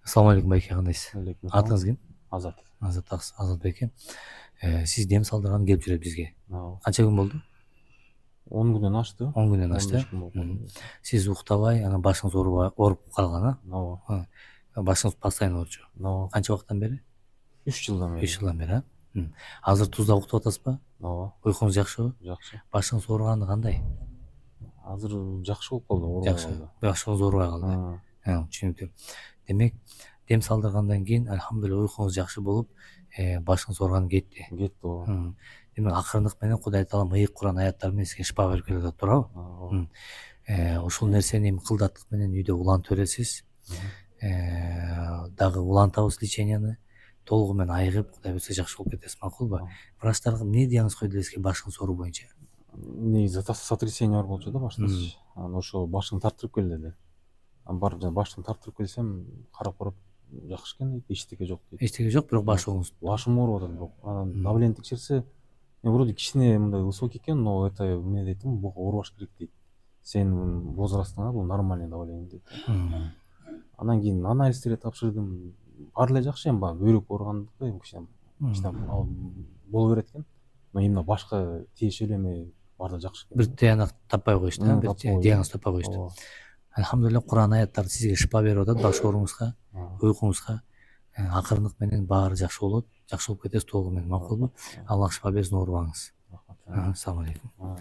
Assalamu алейкум байке, кандайсыз? Алейкум Атыңыз ким? Азат. Азат байке. Сиз дем салдырган келип жүрөт бизге. Канча күн болду? 10 күндөн ашты. 10 күндөн ашты. 15 күн болду. Сиз уктабай, анан башыңыз ооруп калган, Ооба. Башыңыз постоянно оорчу. Ооба. Канча убакыттан бери? 3 жылдан бери. 3 жылдан бери, Азыр тузда уктап атасызбы? Ооба. Уйкуңуз жакшыбы? Жакшы. Башыңыз ооруганы кандай? Азыр жакшы болуп калды, оорубай калды. Башыңыз оорубай калды. Түшүнүктүү. Демек, дем салдыргандан кийин альхамдулилля уйкуңуз жакшы болуп, башыңыз ооруган кетти. Кетти, ооба. Демек, акырындык менен Кудай Таала ыйык Куран аяттары менен сизге шифа берип келатат, туурабы? Ооба. Ушул нерсени эми кылдаттык менен үйдө улантып бересиз. Дагы улантабыз леченияны. Толугу менен айыгып, Кудай буюрса жакшы болуп кетесиз, макулбу? Врачтар эмне диагноз койду эле сизге башыңыз ооруу боюнча? Негизи сотрясение бар болчу да баштачы. Анан ошо башың тартырып кел деди. Анан барып жана башымды тартырып келсем, карап жакшы экен дейт, эчтеке жок дейт. Эчтеке жок, бирок башым ооруп атат бирок. Анан давление текшерсе, вроде кичине мындай высокий экен, но это эмне дейт, буга оорубаш керек дейт. Сенин возрастыңа бул нормальный давление дейт. Анан кийин анализдерге тапшырдым. Баары эле жакшы, эми баягы бөйрөк ооругандыкы эми кичине боло берет экен. Но именно башка тиешелүү эме баары да жакшы экен. Бир тыянак таппай коюшту, бир диагноз таппай коюшту. Альхамдулилля, Куран аяттары сизге шифа берип атат, баш ооруңузга, уйкуңузга. Акырындык менен баары жакшы болот, жакшы болуп кетесиз толугу менен, макулбу? Аллах шифа берсин оорубаңыз. Ассаламу алейкум.